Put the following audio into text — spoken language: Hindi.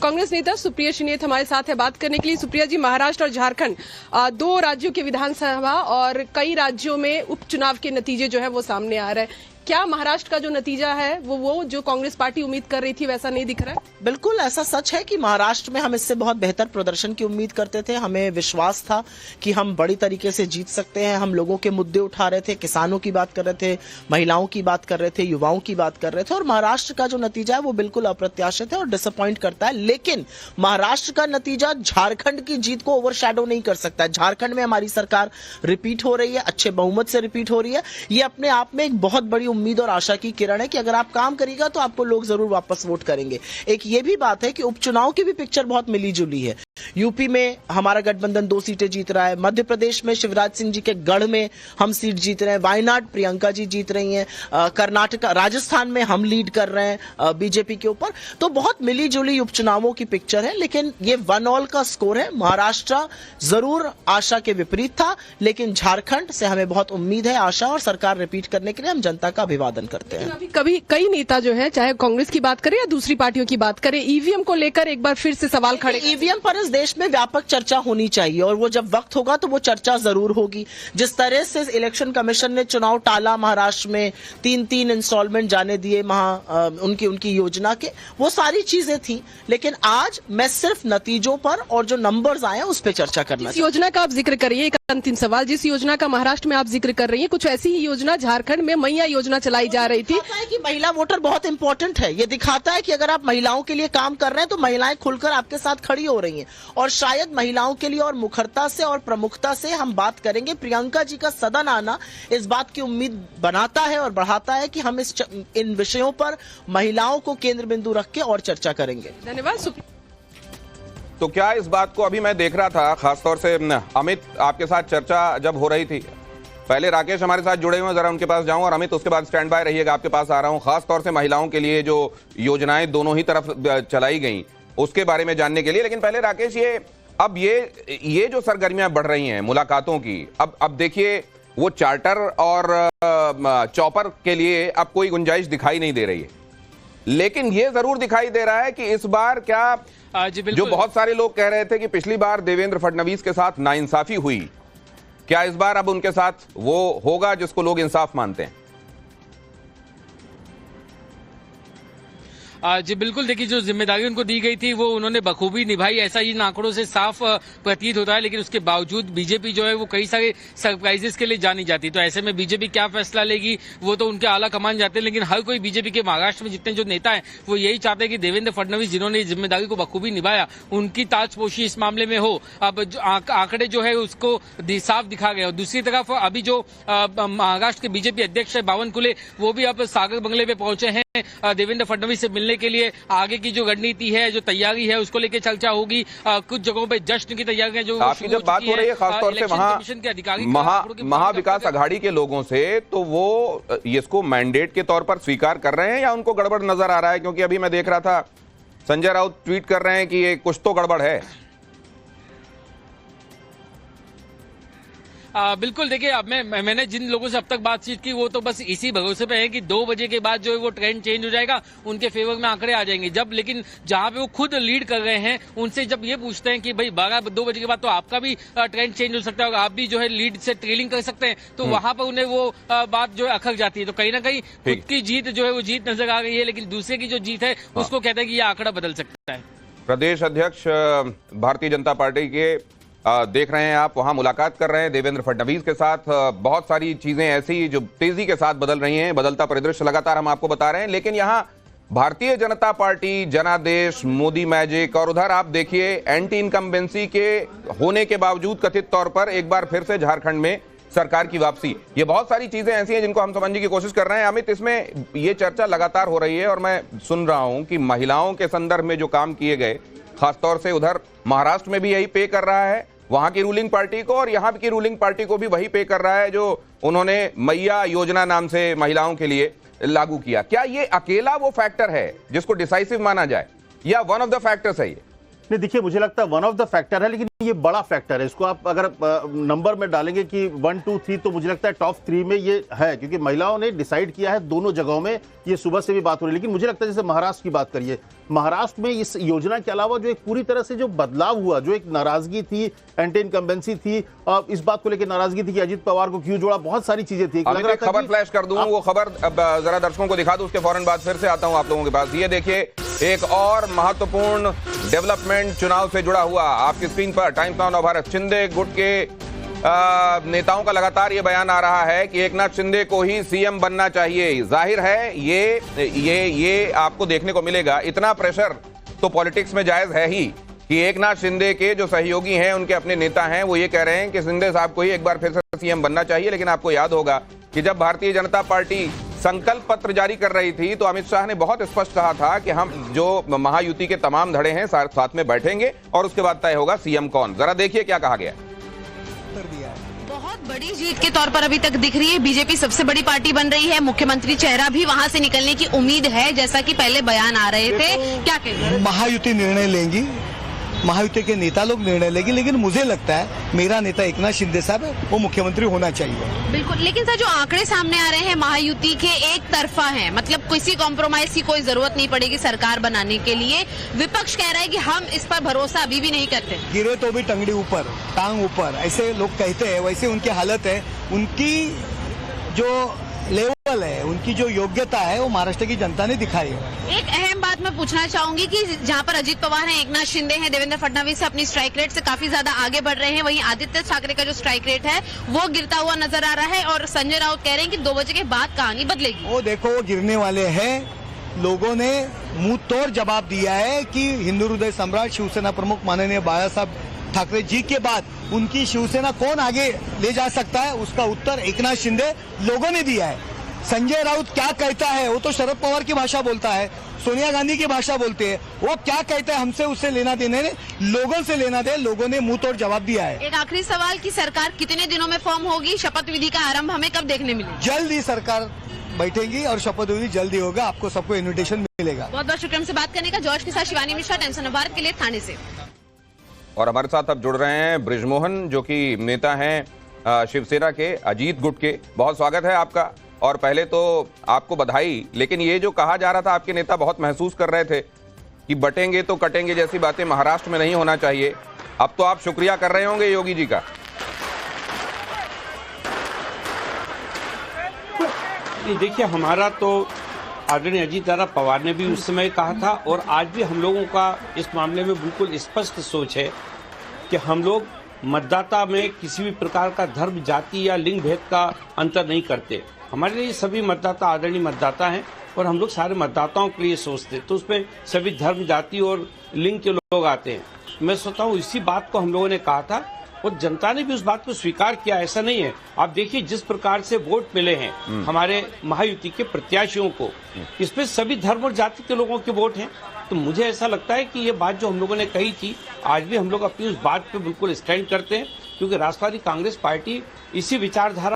कांग्रेस नेता सुप्रिया श्रीनेत हमारे साथ है बात करने के लिए। सुप्रिया जी, महाराष्ट्र और झारखंड दो राज्यों की विधानसभा और कई राज्यों में उपचुनाव के नतीजे जो है वो सामने आ रहे हैं। क्या महाराष्ट्र का जो नतीजा है वो जो कांग्रेस पार्टी उम्मीद कर रही थी वैसा नहीं दिख रहा है? बिल्कुल ऐसा सच है कि महाराष्ट्र में हम इससे बहुत बेहतर प्रदर्शन की उम्मीद करते थे। हमें विश्वास था कि हम बड़ी तरीके से जीत सकते हैं। हम लोगों के मुद्दे उठा रहे थे, किसानों की बात कर रहे थे, महिलाओं की बात कर रहे थे, युवाओं की बात कर रहे थे। और महाराष्ट्र का जो नतीजा है वो बिल्कुल अप्रत्याशित है और डिसअपॉइंट करता है। लेकिन महाराष्ट्र का नतीजा झारखंड की जीत को ओवरशैडो नहीं कर सकता है। झारखंड में हमारी सरकार रिपीट हो रही है, अच्छे बहुमत से रिपीट हो रही है। ये अपने आप में एक बहुत बड़ी उम्मीद और आशा की किरण है कि अगर आप काम करिएगा तो आपको लोग जरूर वापस वोट करेंगे। एक ये भी बात है कि उपचुनाव की भी पिक्चर बहुत मिली जुली है। यूपी में हमारा गठबंधन 2 सीटें जीत रहा है, मध्य प्रदेश में शिवराज सिंह जी के गढ़ में हम सीट जीत रहे हैं, वायनाड प्रियंका जी जीत रही हैं, कर्नाटक राजस्थान में हम लीड कर रहे हैं बीजेपी के ऊपर। तो बहुत मिली जुली उपचुनावों की पिक्चर है। लेकिन ये 1-1 का स्कोर है। महाराष्ट्र जरूर आशा के विपरीत था, लेकिन झारखंड से हमें बहुत उम्मीद है, आशा, और सरकार रिपीट करने के लिए हम जनता का अभिवादन करते हैं। अभी कभी कई नेता जो है, चाहे कांग्रेस की बात करें या दूसरी पार्टियों की बात करें, ईवीएम को लेकर एक बार फिर से सवाल खड़े। ईवीएम पर इस देश में व्यापक चर्चा होनी चाहिए और वो जब वक्त होगा तो वो चर्चा जरूर होगी। जिस तरह से इलेक्शन कमीशन ने चुनाव टाला, महाराष्ट्र में 3-3 इंस्टॉलमेंट जाने दिए उनकी योजना के, वो सारी चीजें थी। लेकिन आज मैं सिर्फ नतीजों पर और जो नंबर्स आए हैं उस पर चर्चा करना। जिस योजना का आप जिक्र करिए, एक अंतिम सवाल, जिस योजना का महाराष्ट्र में आप जिक्र कर रही है, कुछ ऐसी ही योजना झारखंड में मैया योजना चलाई जा रही थी। कि महिला वोटर बहुत इंपॉर्टेंट है। ये दिखाता है कि अगर आप महिलाओं के लिए काम कर रहे हैं तो महिलाएं खुलकर आपके साथ खड़ी हो रही हैं। और शायद महिलाओं के लिए और मुखरता से और प्रमुखता से हम बात करेंगे। प्रियंका जी का सदन आना इस बात की उम्मीद बनाता है और बढ़ाता है कि हम इन विषयों पर महिलाओं को केंद्र बिंदु रख के और चर्चा करेंगे। धन्यवाद। तो क्या इस बात को अभी मैं देख रहा था, खासतौर से अमित आपके साथ चर्चा जब हो रही थी, पहले राकेश हमारे साथ जुड़े हुए हैं, जरा उनके पास जाऊं, और अमित उसके बाद स्टैंड बाय रहिएगा, आपके पास आ रहा हूं। खासतौर से महिलाओं के लिए जो योजनाएं दोनों ही तरफ चलाई गई उसके बारे में जानने के लिए। लेकिन पहले राकेश, ये जो सरगर्मियां बढ़ रही हैं मुलाकातों की, अब देखिए वो चार्टर और चॉपर के लिए अब कोई गुंजाइश दिखाई नहीं दे रही है। लेकिन ये जरूर दिखाई दे रहा है कि इस बार क्या जो बहुत सारे लोग कह रहे थे कि पिछली बार देवेंद्र फडणवीस के साथ नाइंसाफी हुई, क्या इस बार अब उनके साथ वो होगा जिसको लोग इंसाफ मानते हैं? जी बिल्कुल, देखिए जो जिम्मेदारी उनको दी गई थी वो उन्होंने बखूबी निभाई, ऐसा इन आंकड़ों से साफ प्रतीत होता है। लेकिन उसके बावजूद बीजेपी जो है वो कई सारे सरप्राइजेस के लिए जानी जाती है। तो ऐसे में बीजेपी क्या फैसला लेगी वो तो उनके आला कमान जाते हैं। लेकिन हर कोई बीजेपी के महाराष्ट्र में जितने जो नेता हैं वो यही चाहते हैं कि देवेंद्र फडणवीस जिन्होंने जिम्मेदारी को बखूबी निभाया उनकी ताजपोशी इस मामले में हो। अब आंकड़े जो है उसको साफ दिखा गए। और दूसरी तरफ अभी जो महाराष्ट्र के बीजेपी अध्यक्ष है बावनकुले, वो भी अब सागर बंगले पे पहुंचे हैं देवेंद्र फडणवीस से मिलने के लिए। आगे की जो रणनीति है, जो तैयारी है, उसको लेकर चर्चा होगी। कुछ जगहों पे जश्न की तैयारियां जो आपकी जब बात हो रही है खासतौर से महाविकास आघाड़ी के लोगों से, तो वो इसको मैंडेट के तौर पर स्वीकार कर रहे हैं या उनको गड़बड़ नजर आ रहा है? क्योंकि अभी मैं देख रहा था संजय राउत ट्वीट कर रहे हैं कि ये कुछ तो गड़बड़ है। बिल्कुल, देखिए अब मैंने जिन लोगों से अब तक बातचीत की वो तो बस इसी भरोसे पे है कि 2 बजे के बाद जो है वो ट्रेंड चेंज हो जाएगा, उनके फेवर में आंकड़े आ जाएंगे। लेकिन जहां पे वो खुद लीड कर रहे हैं उनसे जब ये पूछते हैं कि भाई 2 बजे के बाद तो आपका भी ट्रेंड चेंज हो सकता है और आप भी जो है लीड से ट्रेलिंग कर सकते हैं, तो वहां पर उन्हें वो बात जो है अखर जाती है। तो कहीं ना कहीं खुद की जीत जो है वो जीत नजर आ गई है, लेकिन दूसरे की जो जीत है उसको कहते हैं कि ये आंकड़ा बदल सकता है। प्रदेश अध्यक्ष भारतीय जनता पार्टी के देख रहे हैं आप, वहां मुलाकात कर रहे हैं देवेंद्र फडणवीस के साथ। बहुत सारी चीजें ऐसी जो तेजी के साथ बदल रही हैं, बदलता परिदृश्य लगातार हम आपको बता रहे हैं। लेकिन यहां भारतीय जनता पार्टी, जनादेश, मोदी मैजिक, और उधर आप देखिए एंटी इनकम्बेंसी के होने के बावजूद कथित तौर पर एक बार फिर से झारखंड में सरकार की वापसी। ये बहुत सारी चीजें ऐसी हैं जिनको हम समझने की कोशिश कर रहे हैं। अमित, इसमें ये चर्चा लगातार हो रही है और मैं सुन रहा हूं कि महिलाओं के संदर्भ में जो काम किए गए, खासतौर से उधर महाराष्ट्र में भी यही पे कर रहा है वहां की रूलिंग पार्टी को, और यहां की रूलिंग पार्टी को भी वही पे कर रहा है जो उन्होंने मैया योजना नाम से महिलाओं के लिए लागू किया। क्या ये अकेला वो फैक्टर है जिसको डिसाइसिव माना जाए या वन ऑफ द फैक्टर्स है ये? नहीं, देखिए मुझे लगता है वन ऑफ द फैक्टर है, लेकिन ये बड़ा फैक्टर है। इसको आप अगर नंबर में डालेंगे कि 1, 2, 3 तो मुझे लगता है टॉप 3 में ये है, क्योंकि महिलाओं ने डिसाइड किया है दोनों जगहों में। ये सुबह से भी बात हो रही है, लेकिन मुझे लगता है जैसे महाराष्ट्र की बात करिए, महाराष्ट्र में इस योजना के अलावा जो एक पूरी तरह से जो बदलाव हुआ, जो एक नाराजगी थी, एंटी इनकम्बेंसी थी, और इस बात को लेकर नाराजगी थी कि अजित पवार को क्यों जोड़ा, बहुत सारी चीजें थी। अगर एक खबर फ्लैश कर दूं, वो खबर अब जरा दर्शकों को दिखा दूं, उसके फौरन बाद फिर से आता हूं आप लोगों के पास। ये देखिए एक और महत्वपूर्ण डेवलपमेंट चुनाव से जुड़ा हुआ आपकी स्क्रीन पर टाइम्स नाउ नवभारत। शिंदे गुट के नेताओं का लगातार ये बयान आ रहा है कि एकनाथ शिंदे को ही सीएम बनना चाहिए। जाहिर है ये आपको देखने को मिलेगा। इतना प्रेशर तो पॉलिटिक्स में जायज है ही कि एकनाथ शिंदे के जो सहयोगी हैं, उनके अपने नेता हैं, वो ये कह रहे हैं कि शिंदे साहब को ही एक बार फिर से सीएम बनना चाहिए। लेकिन आपको याद होगा कि जब भारतीय जनता पार्टी संकल्प पत्र जारी कर रही थी तो अमित शाह ने बहुत स्पष्ट कहा था कि हम जो महायुति के तमाम धड़े हैं साथ में बैठेंगे और उसके बाद तय होगा सीएम कौन। जरा देखिए क्या कहा गया। बहुत बड़ी जीत के तौर पर अभी तक दिख रही है। बीजेपी सबसे बड़ी पार्टी बन रही है। मुख्यमंत्री चेहरा भी वहां से निकलने की उम्मीद है, जैसा कि पहले बयान आ रहे थे। क्या कहते? महायुति निर्णय लेंगी, महायुति के नेता लोग निर्णय लेंगे, लेकिन मुझे लगता है मेरा नेता एकनाथ शिंदे साहब है, वो मुख्यमंत्री होना चाहिए। बिल्कुल, लेकिन सर जो आंकड़े सामने आ रहे हैं महायुति के एक तरफा हैं, मतलब किसी कॉम्प्रोमाइज की कोई जरूरत नहीं पड़ेगी सरकार बनाने के लिए। विपक्ष कह रहा है कि हम इस पर भरोसा अभी भी नहीं करते। गिरे तो भी टंगड़ी ऊपर, टांग ऊपर, ऐसे लोग कहते हैं, वैसे उनकी हालत है। उनकी जो लेवल है, उनकी जो योग्यता है, वो महाराष्ट्र की जनता ने दिखाई है। एक अहम बात मैं पूछना चाहूंगी कि जहां पर अजित पवार हैं, एकनाथ शिंदे हैं, देवेंद्र फडणवीस अपनी स्ट्राइक रेट से काफी ज्यादा आगे बढ़ रहे हैं, वहीं आदित्य ठाकरे का जो स्ट्राइक रेट है वो गिरता हुआ नजर आ रहा है और संजय राउत कह रहे हैं कि 2 बजे के बाद कहानी बदलेगी। वो देखो, वो गिरने वाले हैं। लोगों ने मुंह तोड़ जवाब दिया है कि हिंदू हृदय सम्राट शिवसेना प्रमुख माननीय बाला साहब ठाकरे जी के बाद उनकी शिवसेना कौन आगे ले जा सकता है, उसका उत्तर एकनाथ शिंदे लोगों ने दिया है। संजय राउत क्या कहता है, वो तो शरद पवार की भाषा बोलता है, सोनिया गांधी की भाषा बोलते हैं। वो क्या कहता है, हमसे उससे लेना देने ने, लोगों से लेना दे। लोगों ने मुंह तोड़ जवाब दिया है। एक आखिरी सवाल कि सरकार कितने दिनों में फॉर्म होगी? शपथ विधि का आरंभ हमें कब देखने मिलेगा? जल्द ही सरकार बैठेगी और शपथ विधि जल्दी होगा, आपको सबको इन्विटेशन मिलेगा। बहुत बहुत शुक्रिया हमसे बात करने का। जॉर्ज के साथ शिवानी मिश्रा, टाइम्स ऑफ भारत के लिए, थाने से। और हमारे साथ अब जुड़ रहे हैं बृजमोहन, जो कि नेता हैं शिवसेना के अजीत गुट के। बहुत स्वागत है आपका। और पहले तो आपको बधाई, लेकिन ये जो कहा जा रहा था, आपके नेता बहुत महसूस कर रहे थे कि बटेंगे तो कटेंगे जैसी बातें महाराष्ट्र में नहीं होना चाहिए। अब तो आप शुक्रिया कर रहे होंगे योगी जी का। देखिए, हमारा तो आदरणीय अजीत दादा पवार ने भी उस समय कहा था और आज भी हम लोगों का इस मामले में बिल्कुल स्पष्ट सोच है कि हम लोग मतदाता में किसी भी प्रकार का धर्म, जाति या लिंग भेद का अंतर नहीं करते। हमारे लिए सभी मतदाता आदरणीय मतदाता हैं और हम लोग सारे मतदाताओं के लिए सोचते हैं, तो उसमें सभी धर्म, जाति और लिंग के लोग आते हैं। मैं सोचता हूँ इसी बात को हम लोगों ने कहा था और जनता ने भी उस बात को स्वीकार किया। ऐसा नहीं है, आप देखिए जिस प्रकार से वोट मिले हैं हमारे महायुति के प्रत्याशियों को, इसमें सभी धर्म और जाति के लोगों के वोट हैं। तो मुझे ऐसा लगता है कि ये बात जो हम लोगों ने कही थी, आज भी हम लोग अपनी उस बात पे बिल्कुल स्टैंड करते हैं, क्योंकि राष्ट्रवादी कांग्रेस पार्टी इसी विचारधारा